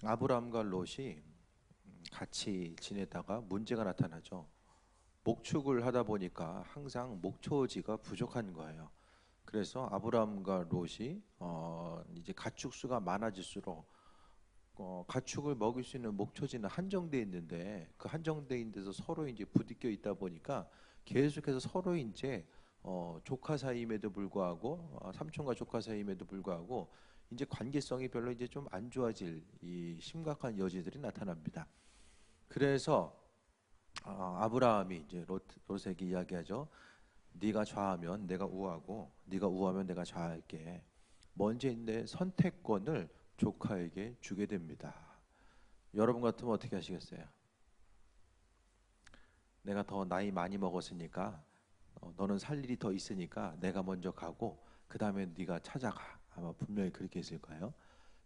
아브라함과 롯이 같이 지내다가 문제가 나타나죠. 목축을 하다 보니까 항상 목초지가 부족한 거예요. 그래서 아브라함과 롯이 이제 가축 수가 많아질수록 가축을 먹일 수 있는 목초지는 한정돼 있는데 그 한정돼 있는 데서 서로 이제 부딪혀 있다 보니까 계속해서 서로 이제 조카 사이임에도 불구하고 삼촌과 조카 사이임에도 불구하고 이제 관계성이 별로 이제 좀 안 좋아질 이 심각한 여지들이 나타납니다. 그래서 아브라함이 이제 롯에게 이야기하죠. 네가 좌하면 내가 우하고 네가 우하면 내가 좌할게. 먼저 내 선택권을 조카에게 주게 됩니다. 여러분 같으면 어떻게 하시겠어요? 내가 더 나이 많이 먹었으니까 너는 살 일이 더 있으니까 내가 먼저 가고 그 다음에 네가 찾아가. 아마 분명히 그렇게 했을 거예요.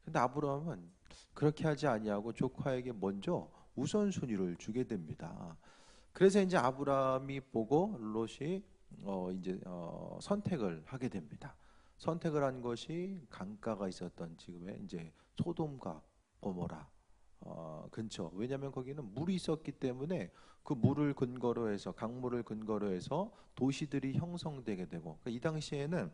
근데 아브라함은 그렇게 하지 아니하고 조카에게 먼저 우선순위를 주게 됩니다. 그래서 이제 아브라함이 보고 롯이 이제 선택을 하게 됩니다. 선택을 한 것이 강가가 있었던 지금의 이제 소돔과 고모라 근처. 왜냐하면 거기는 물이 있었기 때문에 그 물을 근거로 해서 강물을 근거로 해서 도시들이 형성되게 되고 그러니까 이 당시에는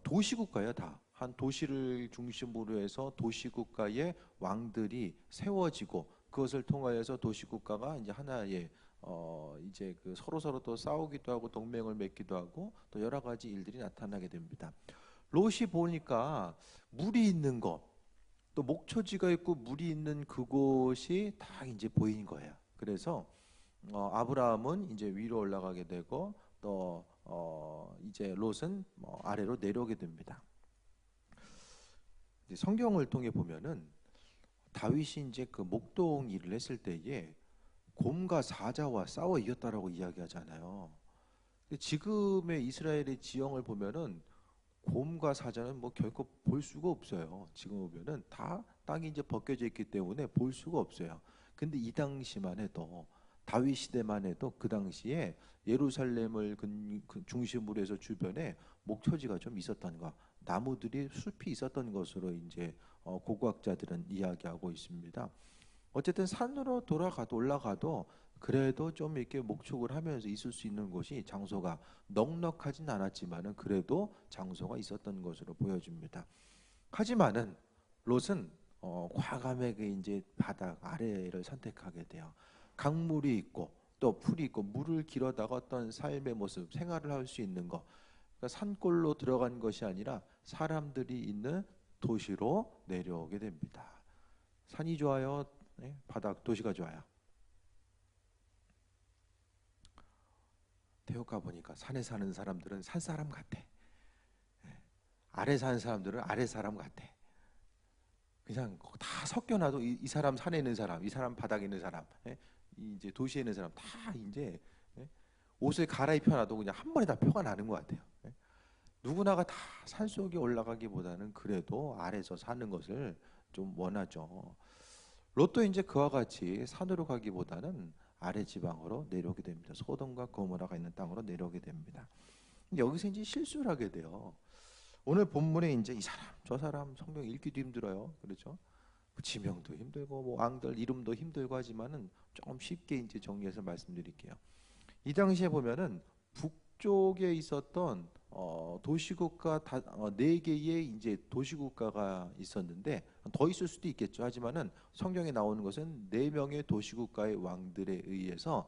도시국가예요 다. 한 도시를 중심으로 해서 도시국가의 왕들이 세워지고 그것을 통하여서 도시국가가 이제 하나의 이제 그 서로 또 싸우기도 하고 동맹을 맺기도 하고 또 여러 가지 일들이 나타나게 됩니다. 롯이 보니까 물이 있는 거, 또 목초지가 있고 물이 있는 그곳이 다 이제 보인 거예요. 그래서 아브라함은 이제 위로 올라가게 되고 또 이제 롯은 아래로 내려오게 됩니다. 성경을 통해 보면은 다윗이 이제 그 목동 일을 했을 때에 곰과 사자와 싸워 이겼다라고 이야기하잖아요. 근데 지금의 이스라엘의 지형을 보면은 곰과 사자는 뭐 결코 볼 수가 없어요. 지금 보면은 다 땅이 이제 벗겨져 있기 때문에 볼 수가 없어요. 근데 이 당시만 해도 다윗 시대만 해도 그 당시에 예루살렘을 중심으로 해서 주변에 목초지가 좀 있었던 거, 나무들이 숲이 있었던 것으로 이제 고고학자들은 이야기하고 있습니다. 어쨌든 산으로 돌아가도 올라가도 그래도 좀 이렇게 목축을 하면서 있을 수 있는 곳이 장소가 넉넉하진 않았지만은 그래도 장소가 있었던 것으로 보여집니다. 하지만은 롯은 과감하게 이제 바닥 아래를 선택하게 돼요. 강물이 있고 또 풀이 있고 물을 길어다가 어떤 삶의 모습, 생활을 할 수 있는 거. 그러니까 산골로 들어간 것이 아니라 사람들이 있는 도시로 내려오게 됩니다. 산이 좋아요? 네? 바닥 도시가 좋아요? 태국 가보니까 산에 사는 사람들은 산 사람 같아. 아래 사는 사람들은 아래 사람 같아. 그냥 다 섞여놔도 이 사람 산에 있는 사람, 이 사람 바닥에 있는 사람, 예? 이제 도시에 있는 사람 다 이제 예? 옷을 갈아입혀놔도 그냥 한 번에 다 표가 나는 것 같아요. 예? 누구나가 다 산속에 올라가기보다는 그래도 아래서 사는 것을 좀 원하죠. 롯도 이제 그와 같이 산으로 가기보다는 아래 지방으로 내려오게 됩니다. 소돔과 고모라가 있는 땅으로 내려오게 됩니다. 여기서 이제 실수를 하게 돼요. 오늘 본문에 이제 이 사람 저 사람 성경 읽기도 힘들어요. 그렇죠? 지명도 힘들고 뭐 왕들 이름도 힘들고 하지만은 조금 쉽게 이제 정리해서 말씀드릴게요. 이 당시에 보면은 북쪽에 있었던 도시국가 네 개의 이제 도시국가가 있었는데 더 있을 수도 있겠죠. 하지만은 성경에 나오는 것은 네 명의 도시국가의 왕들에 의해서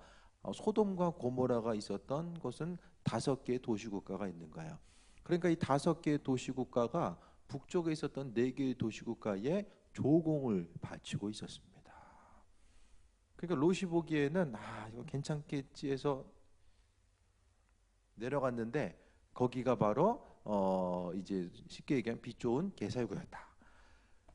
소돔과 고모라가 있었던 것은 다섯 개의 도시국가가 있는 거예요. 그러니까 이 다섯 개의 도시국가가 북쪽에 있었던 네 개의 도시국가에 조공을 바치고 있었습니다. 그러니까 롯이 보기에는 이거 괜찮겠지 해서 내려갔는데 거기가 바로 이제 쉽게 얘기하면 빛 좋은 개살구였다.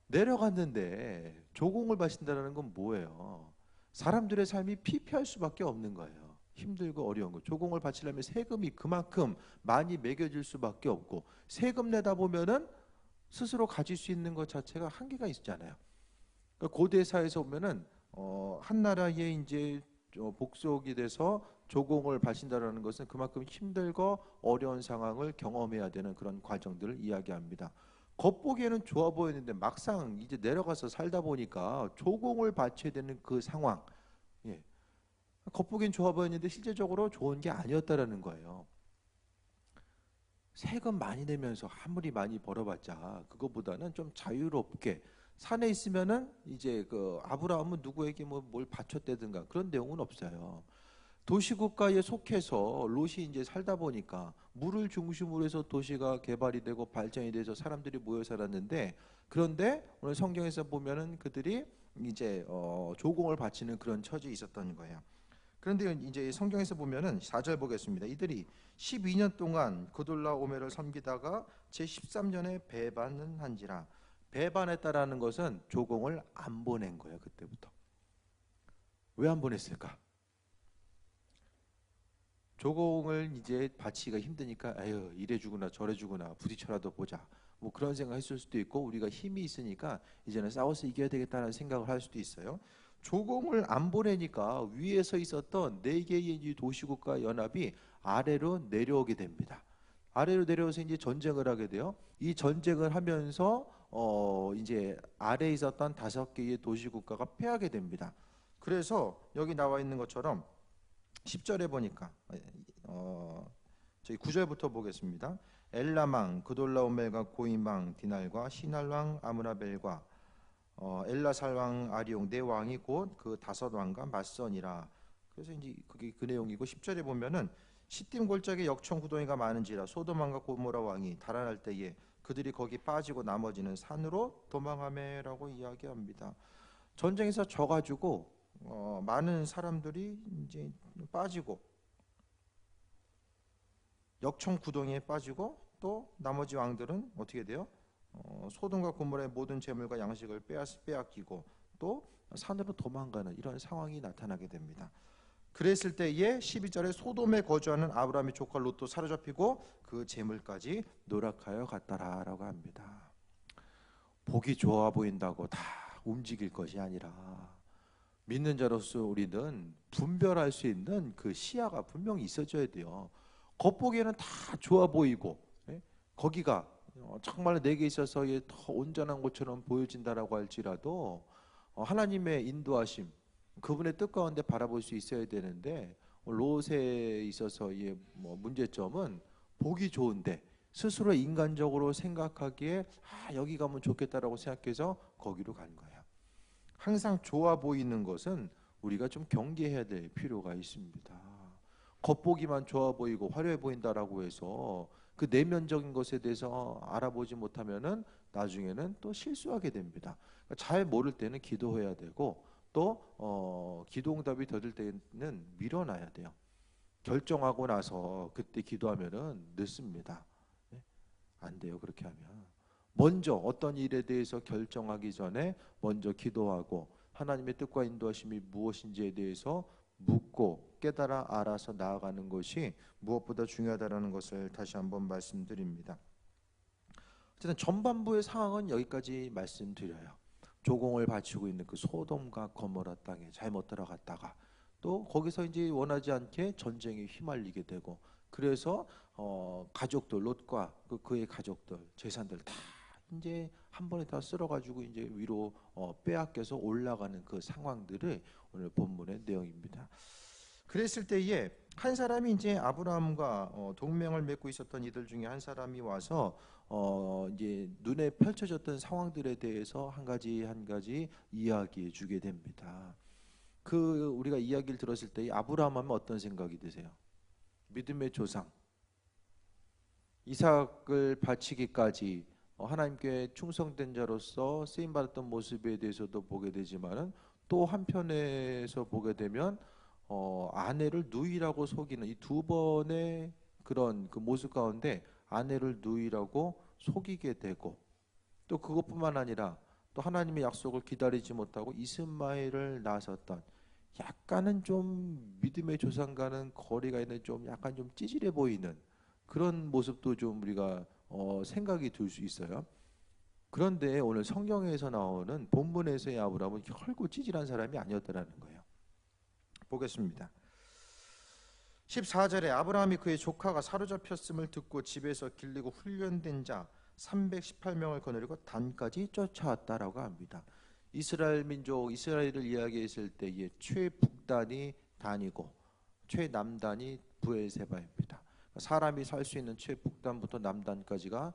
내려갔는데 조공을 바친다는 건 뭐예요? 사람들의 삶이 피폐할 수밖에 없는 거예요. 힘들고 어려운 거. 조공을 바치려면 세금이 그만큼 많이 매겨질 수밖에 없고 세금 내다 보면은 스스로 가질 수 있는 것 자체가 한계가 있잖아요. 그러니까 고대 사회에서 보면은 한 나라에 이제 복속이 돼서 조공을 바친다라는 것은 그만큼 힘들고 어려운 상황을 경험해야 되는 그런 과정들을 이야기합니다. 겉보기에는 좋아 보였는데 막상 이제 내려가서 살다 보니까 조공을 바쳐야 되는 그 상황. 예. 겉보기엔 좋아 보였는데 실제적으로 좋은 게 아니었다라는 거예요. 세금 많이 내면서 아무리 많이 벌어봤자 그거보다는 좀 자유롭게 산에 있으면은 이제 그 아브라함은 누구에게 뭐 뭘 바쳤다든가 그런 내용은 없어요. 도시국가에 속해서 롯이 이제 살다 보니까 물을 중심으로 해서 도시가 개발이 되고 발전이 돼서 사람들이 모여 살았는데, 그런데 오늘 성경에서 보면은 그들이 이제 조공을 바치는 그런 처지에 있었던 거예요. 그런데 이제 성경에서 보면은 4절 보겠습니다. 이들이 12년 동안 그돌라오메를 섬기다가 제 13년에 배반은 한지라. 배반했다라는 것은 조공을 안 보낸 거예요. 그때부터. 왜 안 보냈을까? 조공을 이제 바치기가 힘드니까 에휴 이래 주구나 저래 주구나 부딪혀라도 보자, 뭐 그런 생각 했을 수도 있고, 우리가 힘이 있으니까 이제는 싸워서 이겨야 되겠다는 생각을 할 수도 있어요. 조공을 안 보내니까 위에서 있었던 네 개의 이 도시국가 연합이 아래로 내려오게 됩니다. 아래로 내려오서 이제 전쟁을 하게 돼요. 이 전쟁을 하면서 이제 아래에 있었던 다섯 개의 도시국가가 패하게 됩니다. 그래서 여기 나와 있는 것처럼 10절에 보니까 저희 9절부터 보겠습니다. 엘라망 그돌라오멜과 고임왕 디날과 시날왕 아므라벨과 엘라살왕 아리용 네 왕이 곧 그 다섯 왕과 맞선이라. 그래서 이제 그게 그 내용이고, 10절에 보면은 시딤 골짜기 역청 구덩이가 많은지라 소돔왕과 고모라 왕이 달아날 때에 그들이 거기 빠지고 나머지는 산으로 도망하매라고 이야기합니다. 전쟁에서 져가지고 많은 사람들이 이제 빠지고 역청 구덩이에 빠지고, 또 나머지 왕들은 어떻게 돼요? 소돔과 고모라의 모든 재물과 양식을 빼앗기고 또 산으로 도망가는 이런 상황이 나타나게 됩니다. 그랬을 때에 12절에 소돔에 거주하는 아브라함의 조카 롯도 사로잡히고 그 재물까지 노력하여 갔다라고 합니다. 보기 좋아 보인다고 다 움직일 것이 아니라 믿는 자로서 우리는 분별할 수 있는 그 시야가 분명히 있어져야 돼요. 겉보기에는 다 좋아 보이고, 예? 거기가 정말 내게 있어서 더 온전한 곳처럼 보여진다라고 할지라도 하나님의 인도하심, 그분의 뜻 가운데 바라볼 수 있어야 되는데, 롯에 있어서의 뭐 문제점은 보기 좋은데 스스로 인간적으로 생각하기에 여기 가면 좋겠다라고 생각해서 거기로 간 거예요. 항상 좋아 보이는 것은 우리가 좀 경계해야 될 필요가 있습니다. 겉보기만 좋아 보이고 화려해 보인다라고 해서 그 내면적인 것에 대해서 알아보지 못하면은 나중에는 또 실수하게 됩니다. 그러니까 잘 모를 때는 기도해야 되고, 또 기도응답이 더딜 때는 밀어놔야 돼요. 결정하고 나서 그때 기도하면은 늦습니다. 네? 안 돼요. 그렇게 하면 먼저 어떤 일에 대해서 결정하기 전에 먼저 기도하고 하나님의 뜻과 인도하심이 무엇인지에 대해서 묻고 깨달아 알아서 나아가는 것이 무엇보다 중요하다는 것을 다시 한번 말씀드립니다. 어쨌든 전반부의 상황은 여기까지 말씀드려요. 조공을 바치고 있는 그 소돔과 고모라 땅에 잘못 들어갔다가 또 거기서 이제 원하지 않게 전쟁에 휘말리게 되고, 그래서 가족들 롯과 그의 가족들 재산들 다 이제 한 번에 다 쓸어가지고 이제 위로 빼앗겨서 올라가는 그 상황들을 오늘 본문의 내용입니다. 그랬을 때에 한 사람이 이제 아브라함과 동맹을 맺고 있었던 이들 중에 한 사람이 와서 이제 눈에 펼쳐졌던 상황들에 대해서 한 가지 이야기해 주게 됩니다. 그 우리가 이야기를 들었을 때 아브라함 하면 어떤 생각이 드세요? 믿음의 조상, 이삭을 바치기까지 하나님께 충성된 자로서 쓰임 받았던 모습에 대해서도 보게 되지만은, 또 한편에서 보게 되면 아내를 누이라고 속이는 이 두 번의 그런 그 모습 가운데 아내를 누이라고 속이게 되고, 또 그것뿐만 아니라 또 하나님의 약속을 기다리지 못하고 이스마엘을 낳았었던, 약간은 좀 믿음의 조상과는 거리가 있는 좀 약간 좀 찌질해 보이는 그런 모습도 좀 우리가 생각이 들 수 있어요. 그런데 오늘 성경에서 나오는 본문에서의 아브라함은 결코 찌질한 사람이 아니었다라는 거예요. 보겠습니다. 14절에 아브라함이 그의 조카가 사로잡혔음을 듣고 집에서 길리고 훈련된 자 318명을 거느리고 단까지 쫓아왔다라고 합니다. 이스라엘 민족, 이스라엘을 이야기했을 때의 최북단이 단이고 최남단이 브엘세바입니다. 사람이 살 수 있는 최북단부터 남단까지가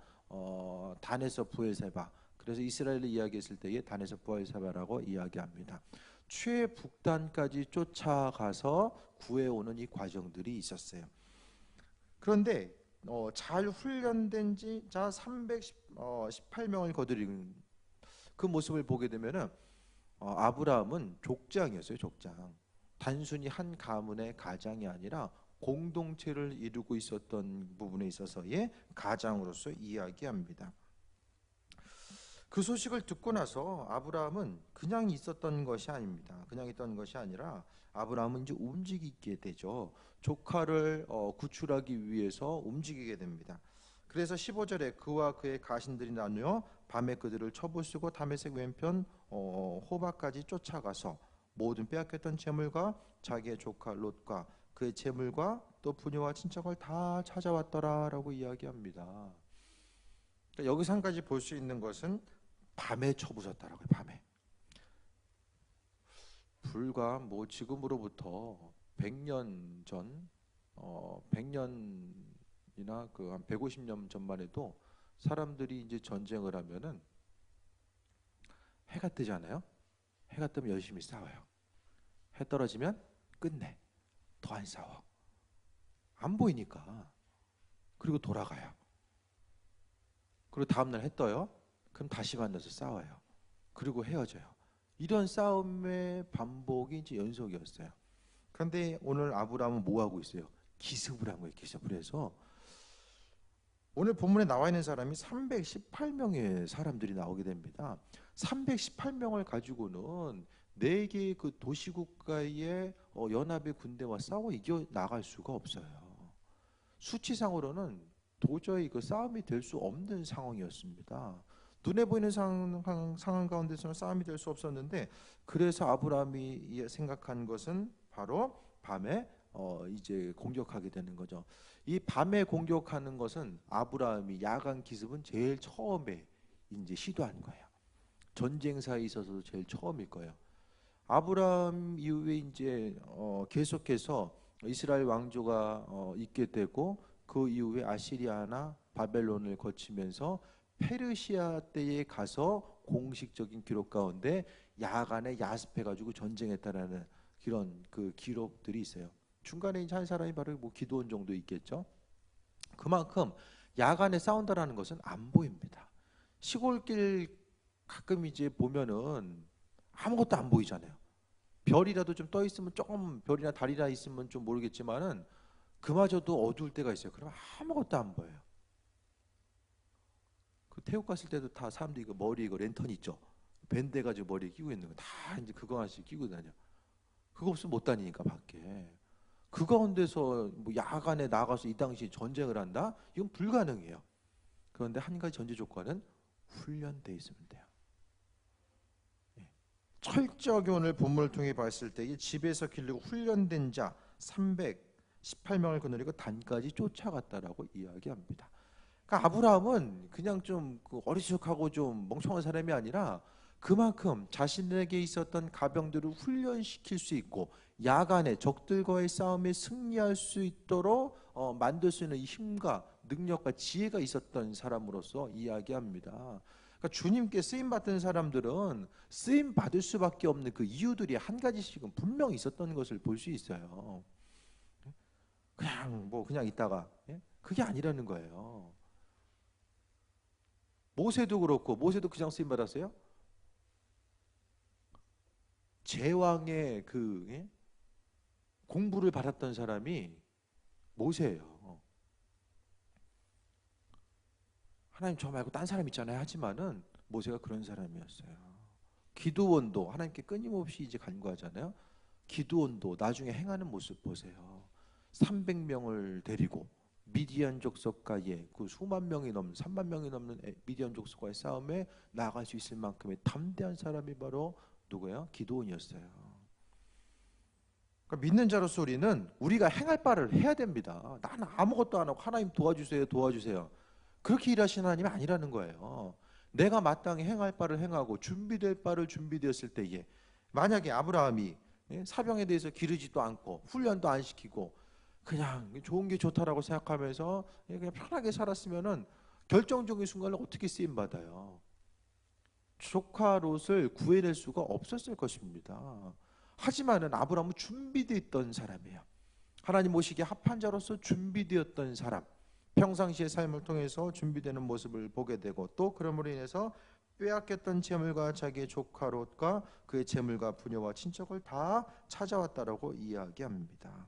단에서 브엘세바. 그래서 이스라엘을 이야기했을 때에 단에서 브엘세바라고 이야기합니다. 최북단까지 쫓아가서 구해오는 이 과정들이 있었어요. 그런데 잘 훈련된 자 318명을 거두는 그 모습을 보게 되면은 아브라함은 족장이었어요. 족장. 단순히 한 가문의 가장이 아니라 공동체를 이루고 있었던 부분에 있어서의 가장으로서 이야기합니다. 그 소식을 듣고 나서 아브라함은 그냥 있었던 것이 아닙니다. 그냥 있던 것이 아니라 아브라함은 이제 움직이게 되죠. 조카를 구출하기 위해서 움직이게 됩니다. 그래서 15절에 그와 그의 가신들이 나누어 밤에 그들을 쳐부수고 다메섹 왼편 호바까지 쫓아가서 모든 빼앗겼던 재물과 자기의 조카 롯과 그의 재물과 또 부녀와 친척을 다 찾아왔더라라고 이야기합니다. 그러니까 여기서 한 가지 볼 수 있는 것은 밤에 쳐부셨다라고요. 밤에. 불과 지금으로부터 100년 전, 100년이나 그 한 150년 전만 해도 사람들이 이제 전쟁을 하면은 해가 뜨잖아요. 해가 뜨면 열심히 싸워요. 해 떨어지면 끝내. 더 안 싸워. 안 보이니까. 그리고 돌아가요. 그리고 다음날 해 떠요. 그럼 다시 만나서 싸워요. 그리고 헤어져요. 이런 싸움의 반복이 이제 연속이었어요. 그런데 오늘 아브라함은 뭐 하고 있어요? 기습을 한 거예요. 기습을 해서 오늘 본문에 나와 있는 사람이 318명의 사람들이 나오게 됩니다. 318명을 가지고는 4개의 그 도시국가의 연합의 군대와 싸워 이겨 나갈 수가 없어요. 수치상으로는 도저히 그 싸움이 될 수 없는 상황이었습니다. 눈에 보이는 상황 가운데서는 싸움이 될 수 없었는데, 그래서 아브라함이 생각한 것은 바로 밤에 이제 공격하게 되는 거죠. 이 밤에 공격하는 것은 아브라함이 야간 기습은 제일 처음에 이제 시도한 거예요. 전쟁사에 있어서도 제일 처음일 거예요. 아브라함 이후에 이제 계속해서 이스라엘 왕조가 있게 되고, 그 이후에 아시리아나 바벨론을 거치면서 페르시아 때에 가서 공식적인 기록 가운데 야간에 야습해가지고 전쟁했다라는 그런 그 기록들이 있어요. 중간에 이제 한 사람이 바로 기드온 정도 있겠죠. 그만큼 야간에 싸운다라는 것은 안 보입니다. 시골길 가끔 이제 보면은 아무것도 안 보이잖아요. 별이라도 좀 떠 있으면, 조금 별이나 달이나 있으면 좀 모르겠지만은 그마저도 어두울 때가 있어요. 그럼 아무것도 안 보여요. 그 태국 갔을 때도 다 사람들이 이거 머리 이거 랜턴 있죠. 밴드 가지고 머리에 끼고 있는 거 다 이제 그거 하나씩 끼고 다녀. 그거 없으면 못 다니니까 밖에. 그 가운데서 야간에 나가서 이 당시 전쟁을 한다? 이건 불가능해요. 그런데 한 가지 전제 조건은 훈련돼 있으면 돼요. 철저하게 오늘 본문을 통해 봤을 때 집에서 기르고 훈련된 자 318명을 거느리고 단까지 쫓아갔다라고 이야기합니다. 그러니까 아브라함은 그냥 좀 어리숙하고 좀 멍청한 사람이 아니라 그만큼 자신에게 있었던 가병들을 훈련시킬 수 있고 야간에 적들과의 싸움에 승리할 수 있도록 만들 수 있는 힘과 능력과 지혜가 있었던 사람으로서 이야기합니다. 그러니까 주님께 쓰임 받던 사람들은 쓰임 받을 수밖에 없는 그 이유들이 한 가지씩은 분명히 있었던 것을 볼 수 있어요. 그냥 있다가 그게 아니라는 거예요. 모세도 그렇고, 모세도 그냥 쓰임 받았어요. 제왕의 공부를 받았던 사람이 모세예요. 하나님 저 말고 딴 사람 있잖아요 하지만은 모세가 그런 사람이었어요. 기드온도 하나님께 끊임없이 이제 간구하잖아요. 기드온도 나중에 행하는 모습 보세요. 300명을 데리고 미디안 족속과의 그 수만 명이 넘는 3만 명이 넘는 미디안 족속과의 싸움에 나아갈 수 있을 만큼의 담대한 사람이 바로 누구예요? 기드온이었어요. 그러니까 믿는 자로서 우리는 우리가 행할 바를 해야 됩니다. 나는 아무것도 안 하고 하나님 도와주세요, 도와주세요. 그렇게 일하시는 하나님이 아니라는 거예요. 내가 마땅히 행할 바를 행하고 준비될 바를 준비되었을 때에, 만약에 아브라함이 사병에 대해서 기르지도 않고 훈련도 안 시키고 그냥 좋은 게 좋다라고 생각하면서 그냥 편하게 살았으면은 결정적인 순간에 어떻게 쓰임 받아요? 조카 롯을 구해낼 수가 없었을 것입니다. 하지만은 아브라함은 준비되어 있던 사람이에요. 하나님 모시기에 합한 자로서 준비되었던 사람, 평상시의 삶을 통해서 준비되는 모습을 보게 되고, 또 그러므로 인해서 빼앗겼던 재물과 자기의 조카 롯과 그의 재물과 부녀와 친척을 다 찾아왔다라고 이야기합니다.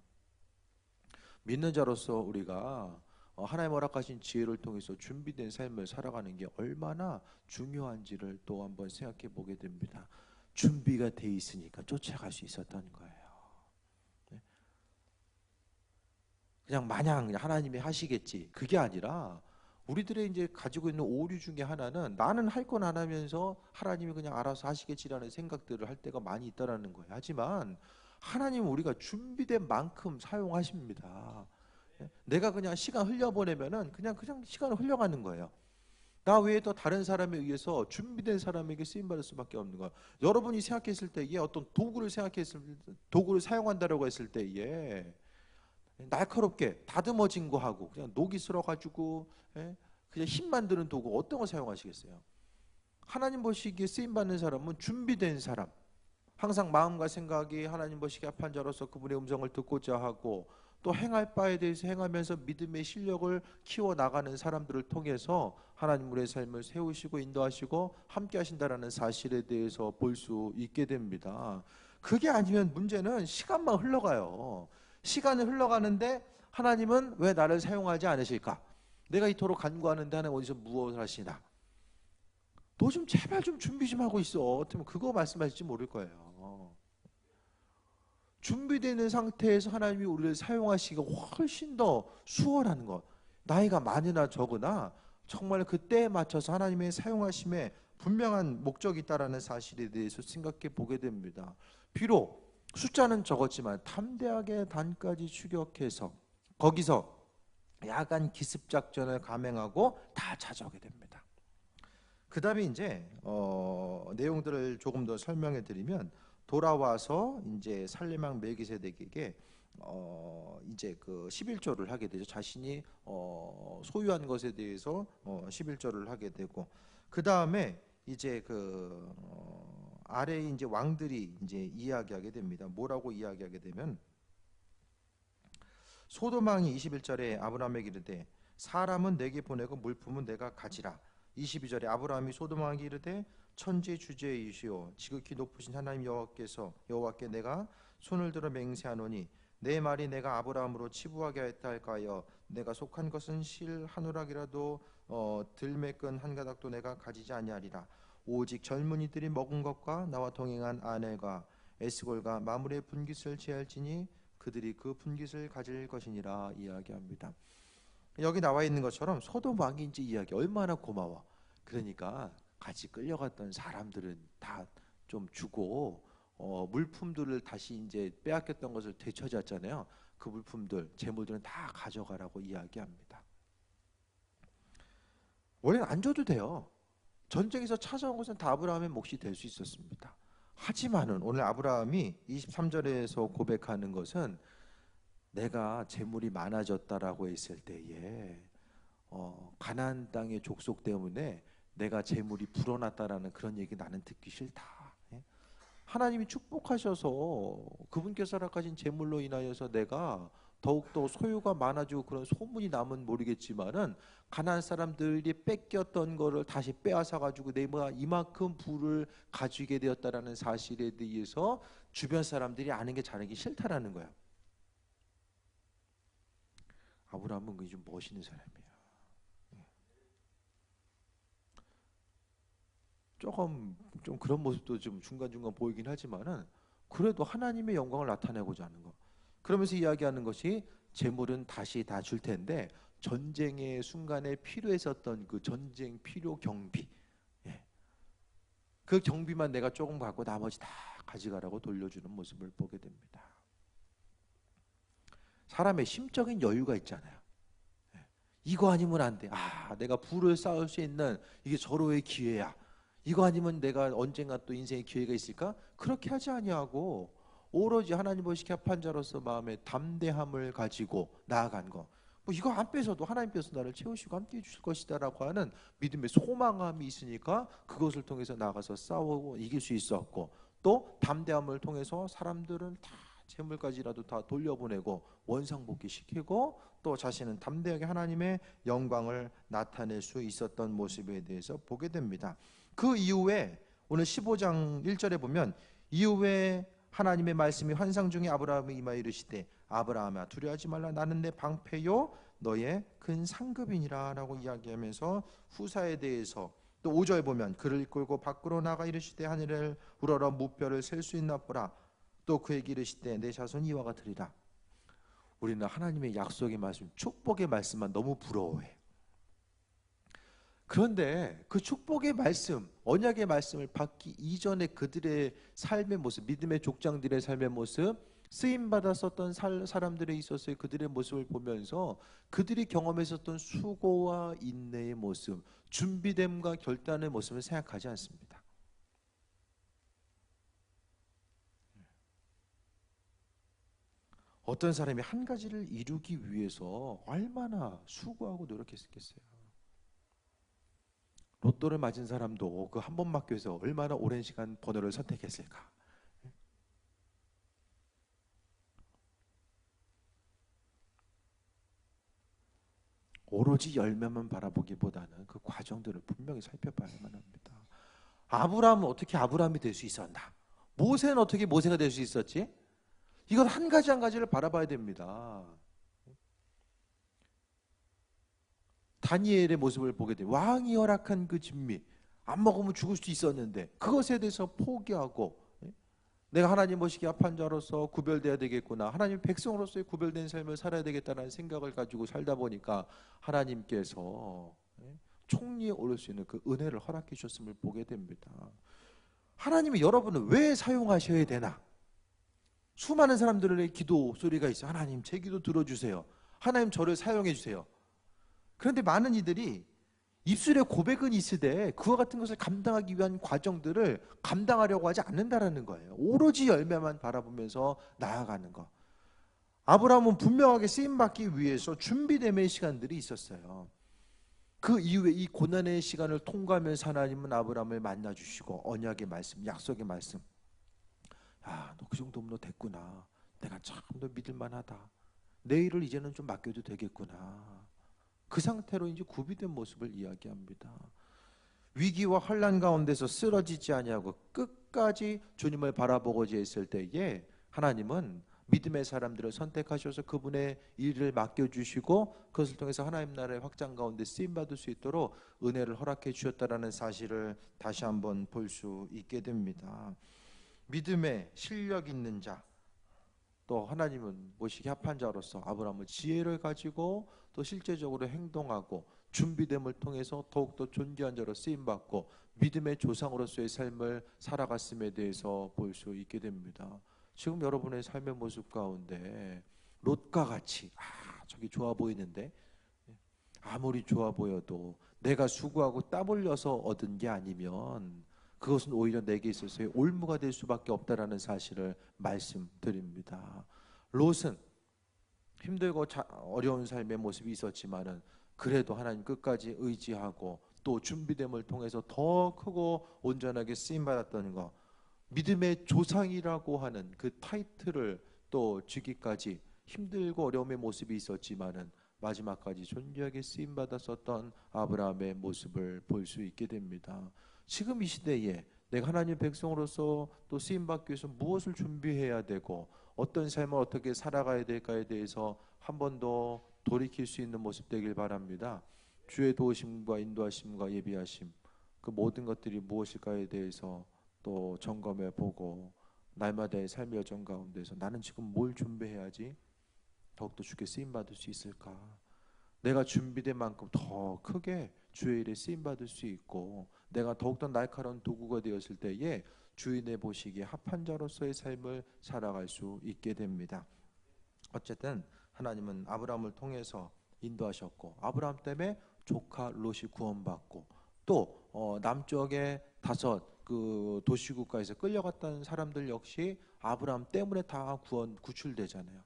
믿는 자로서 우리가 하나님 허락하신 지혜를 통해서 준비된 삶을 살아가는 게 얼마나 중요한지를 또 한번 생각해 보게 됩니다. 준비가 돼 있으니까 쫓아갈 수 있었던 거예요. 그냥 마냥 하나님이 하시겠지, 그게 아니라 우리들의 이제 가지고 있는 오류 중에 하나는 나는 할 건 안 하면서 하나님이 그냥 알아서 하시겠지라는 생각들을 할 때가 많이 있다라는 거예요. 하지만 하나님은 우리가 준비된 만큼 사용하십니다. 내가 그냥 시간 흘려보내면은 그냥 시간을 흘려가는 거예요. 나 외에 또 다른 사람에 의해서 준비된 사람에게 쓰임 받을 수밖에 없는 거예요. 여러분이 생각했을 때에 어떤 도구를 사용한다라고 했을 때에 날카롭게 다듬어진 거 하고 그냥 녹이 슬어 가지고 그냥 힘만 드는 도구 어떤 거 사용하시겠어요? 하나님 보시기에 쓰임 받는 사람은 준비된 사람, 항상 마음과 생각이 하나님 보시기에 합한 자로서 그분의 음성을 듣고자 하고 또 행할 바에 대해서 행하면서 믿음의 실력을 키워 나가는 사람들을 통해서 하나님 우리의 삶을 세우시고 인도하시고 함께 하신다라는 사실에 대해서 볼 수 있게 됩니다. 그게 아니면 문제는 시간만 흘러가요. 시간이 흘러가는데 하나님은 왜 나를 사용하지 않으실까? 내가 이토록 간구하는데 하나님 어디서 무엇을 하시나? 너 좀 제발 좀 준비 좀 하고 있어. 어쩌면 그거 말씀하실지 모를 거예요. 준비되는 상태에서 하나님이 우리를 사용하시기가 훨씬 더 수월한 것. 나이가 많으나 적으나 정말 그때에 맞춰서 하나님의 사용하심에 분명한 목적이 있다라는 사실에 대해서 생각해 보게 됩니다. 비록 숫자는 적었지만 탐대하게 단까지 추격해서 거기서 야간 기습 작전을 감행하고 다 찾아오게 됩니다. 그 다음에 이제 내용들을 조금 더 설명해 드리면, 돌아와서 이제 살레망 멜기세덱에게 이제 그 11조를 하게 되죠. 자신이 소유한 것에 대해서 11조를 하게 되고, 그 다음에 이제 그 아래에 이제 왕들이 이제 이야기하게 됩니다. 뭐라고 이야기하게 되면, 소돔왕이 21절에 아브라함에게 이르되 사람은 내게 보내고 물품은 내가 가지라. 22절에 아브라함이 소돔왕에게 이르되 천지주제이시오 지극히 높으신 하나님 여호와께 내가 손을 들어 맹세하노니 내 말이 내가 아브라함으로 치부하게 하였다 할까하여 내가 속한 것은 실 한 오락이라도 들매끈 한 가닥도 내가 가지지 아니하리라. 오직 젊은이들이 먹은 것과 나와 동행한 아내가 에스골과 마물의 분깃을 제할지니 그들이 그 분깃을 가질 것이니라 이야기합니다. 여기 나와 있는 것처럼 소돔 왕이 이제 이야기 얼마나 고마워. 그러니까 같이 끌려갔던 사람들은 다 좀 주고 물품들을 다시 이제 빼앗겼던 것을 되찾았잖아요. 그 물품들, 재물들은 다 가져가라고 이야기합니다. 원래는 안 줘도 돼요. 전쟁에서 찾아온 것은 다 아브라함의 몫이 될 수 있었습니다. 하지만은 오늘 아브라함이 23절에서 고백하는 것은 내가 재물이 많아졌다라고 했을 때에 가나안 땅의 족속 때문에 내가 재물이 불어났다라는 그런 얘기 나는 듣기 싫다. 하나님이 축복하셔서 그분께서 허락하신 재물로 인하여서 내가 더욱더 소유가 많아지고 그런 소문이 나면 모르겠지만은 가나안 사람들이 뺏겼던 거를 다시 빼앗아 가지고 내가 이만큼 부를 가지게 되었다라는 사실에 대해서 주변 사람들이 아는 게 자르기 싫다라는 거야. 아브라함은 그게 좀 멋있는 사람이야. 조금 좀 그런 모습도 좀 중간중간 보이긴 하지만은 그래도 하나님의 영광을 나타내고자 하는 거. 그러면서 이야기하는 것이 재물은 다시 다 줄 텐데 전쟁의 순간에 필요했었던 그 전쟁 필요 경비, 그 경비만 내가 조금 갖고 나머지 다 가져가라고 돌려주는 모습을 보게 됩니다. 사람의 심적인 여유가 있잖아요. 이거 아니면 안 돼. 내가 부를 쌓을 수 있는 이게 절호의 기회야. 이거 아니면 내가 언젠가 또 인생의 기회가 있을까? 그렇게 하지 아니하고 오로지 하나님 보시기에 합한 자로서 마음의 담대함을 가지고 나아간 거. 뭐 이거 안 뺏어도 하나님께서 나를 채우시고 함께 해주실 것이다라고 하는 믿음의 소망함이 있으니까 그것을 통해서 나가서 싸우고 이길 수 있었고, 또 담대함을 통해서 사람들은 다 재물까지라도 다 돌려보내고 원상복귀 시키고, 또 자신은 담대하게 하나님의 영광을 나타낼 수 있었던 모습에 대해서 보게 됩니다. 그 이후에 오늘 15장 1절에 보면, 이후에 하나님의 말씀이 환상 중에 아브라함이 임하여 이르시되 아브라함아 두려워하지 말라, 나는 내 방패요 너의 큰 상급이니라 라고 이야기하면서 후사에 대해서, 또 5절 보면 그를 이끌고 밖으로 나가 이르시되 하늘을 우러러 무뼈를 셀 수 있나 보라, 또 그에게 이르시되 내 자손이 이와 같으리라. 우리는 하나님의 약속의 말씀, 축복의 말씀만 너무 부러워해. 그런데 그 축복의 말씀, 언약의 말씀을 받기 이전에 그들의 삶의 모습, 믿음의 족장들의 삶의 모습, 쓰임받았었던 사람들에 있어서의 그들의 모습을 보면서 그들이 경험했었던 수고와 인내의 모습, 준비됨과 결단의 모습을 생각하지 않습니다. 어떤 사람이 한 가지를 이루기 위해서 얼마나 수고하고 노력했겠어요. 로또를 맞은 사람도 그 한 번 맞기 위해서 얼마나 오랜 시간 번호를 선택했을까. 오로지 열매만 바라보기보다는 그 과정들을 분명히 살펴봐야만 합니다. 아브라함은 어떻게 아브라함이 될 수 있었나? 모세는 어떻게 모세가 될 수 있었지? 이건 한 가지 한 가지를 바라봐야 됩니다. 다니엘의 모습을 보게 돼. 왕이 허락한 그 진미, 안 먹으면 죽을 수도 있었는데 그것에 대해서 포기하고, 내가 하나님 보시기에 합한 자로서 구별돼야 되겠구나, 하나님 백성으로서의 구별된 삶을 살아야 되겠다는 생각을 가지고 살다 보니까 하나님께서 총리에 오를 수 있는 그 은혜를 허락해 주셨음을 보게 됩니다. 하나님이 여러분을 왜 사용하셔야 되나? 수많은 사람들의 기도 소리가 있어요. 하나님 제 기도 들어주세요. 하나님 저를 사용해 주세요. 그런데 많은 이들이 입술에 고백은 있으되 그와 같은 것을 감당하기 위한 과정들을 감당하려고 하지 않는다라는 거예요. 오로지 열매만 바라보면서 나아가는 것. 아브라함은 분명하게 쓰임받기 위해서 준비됨의 시간들이 있었어요. 그 이후에 이 고난의 시간을 통과하면서 하나님은 아브라함을 만나주시고 언약의 말씀, 약속의 말씀, 너 그 정도면 너 됐구나, 내가 참 너 믿을만하다, 내 일을 이제는 좀 맡겨도 되겠구나, 그 상태로 이제 구비된 모습을 이야기합니다. 위기와 환난 가운데서 쓰러지지 아니하고 끝까지 주님을 바라보고자 했을 때에 하나님은 믿음의 사람들을 선택하셔서 그분의 일을 맡겨주시고 그것을 통해서 하나님 나라의 확장 가운데 쓰임받을 수 있도록 은혜를 허락해 주셨다는 사실을 다시 한번 볼 수 있게 됩니다. 믿음의 실력 있는 자, 또 하나님은 모시기 합한 자로서 아브라함은 지혜를 가지고 또 실제적으로 행동하고 준비됨을 통해서 더욱더 존귀한 자로 쓰임받고 믿음의 조상으로서의 삶을 살아갔음에 대해서 볼 수 있게 됩니다. 지금 여러분의 삶의 모습 가운데 롯과 같이 저기 좋아 보이는데, 아무리 좋아 보여도 내가 수고하고 땀 흘려서 얻은 게 아니면 그것은 오히려 내게 있어서의 올무가 될 수밖에 없다라는 사실을 말씀드립니다. 롯은 힘들고 어려운 삶의 모습이 있었지만은 그래도 하나님 끝까지 의지하고 또 준비됨을 통해서 더 크고 온전하게 쓰임 받았던 것, 믿음의 조상이라고 하는 그 타이틀을 또 주기까지 힘들고 어려움의 모습이 있었지만은 마지막까지 존귀하게 쓰임 받았었던 아브라함의 모습을 볼 수 있게 됩니다. 지금 이 시대에 내가 하나님 백성으로서 또 쓰임 받기 위해서 무엇을 준비해야 되고 어떤 삶을 어떻게 살아가야 될까에 대해서 한 번 더 돌이킬 수 있는 모습 되길 바랍니다. 주의 도우심과 인도하심과 예비하심, 그 모든 것들이 무엇일까에 대해서 또 점검해 보고 날마다의 삶의 여정 가운데서 나는 지금 뭘 준비해야지 더욱더 주께 쓰임 받을 수 있을까? 내가 준비된 만큼 더 크게 주의 일에 쓰임 받을 수 있고 내가 더욱더 날카로운 도구가 되었을 때에 주인의 보시기에 합한 자로서의 삶을 살아갈 수 있게 됩니다. 어쨌든 하나님은 아브라함을 통해서 인도하셨고, 아브라함 때문에 조카 롯이 구원받고, 또 남쪽에 다섯 그 도시국가에서 끌려갔던 사람들 역시 아브라함 때문에 다 구출되잖아요.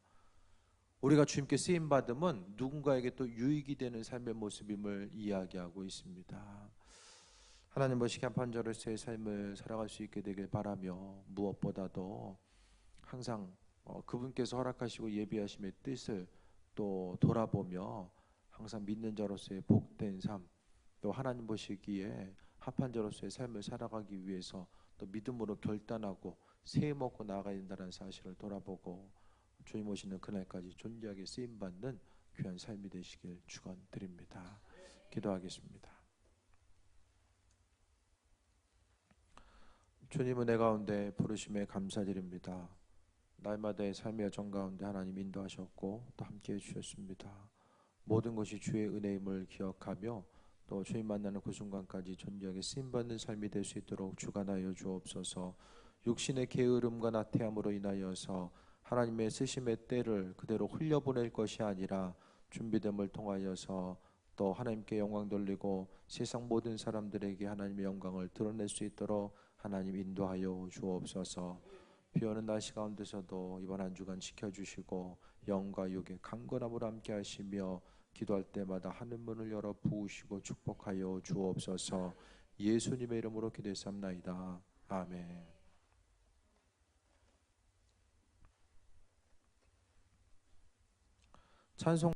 우리가 주님께 쓰임 받음은 누군가에게 또 유익이 되는 삶의 모습임을 이야기하고 있습니다. 하나님 보시기에 판자로서의 삶을 살아갈 수 있게 되길 바라며, 무엇보다도 항상 그분께서 허락하시고 예비하심의 뜻을 또 돌아보며 항상 믿는 자로서의 복된 삶, 또 하나님 보시기에 합한 자로서의 삶을 살아가기 위해서 또 믿음으로 결단하고 새해 먹고 나아가야 된다는 사실을 돌아보고 주님 오시는 그날까지 존귀하게 쓰임받는 귀한 삶이 되시길 축원드립니다. 기도하겠습니다. 주님 은혜 가운데 부르심에 감사드립니다. 날마다의 삶의 여정 가운데 하나님 인도하셨고 또 함께해 주셨습니다. 모든 것이 주의 은혜임을 기억하며 또 주님 만나는 그 순간까지 존귀하게 쓰임받는 삶이 될 수 있도록 주관하여 주옵소서. 육신의 게으름과 나태함으로 인하여서 하나님의 쓰심의 때를 그대로 흘려보낼 것이 아니라 준비됨을 통하여서 또 하나님께 영광 돌리고 세상 모든 사람들에게 하나님의 영광을 드러낼 수 있도록 하나님 인도하여 주옵소서. 비오는 날씨 가운데서도 이번 한 주간 지켜주시고 영과 육의 강건함으로 함께 하시며 기도할 때마다 하늘 문을 열어 부으시고 축복하여 주옵소서. 예수님의 이름으로 기도했사옵나이다. 아멘. 찬송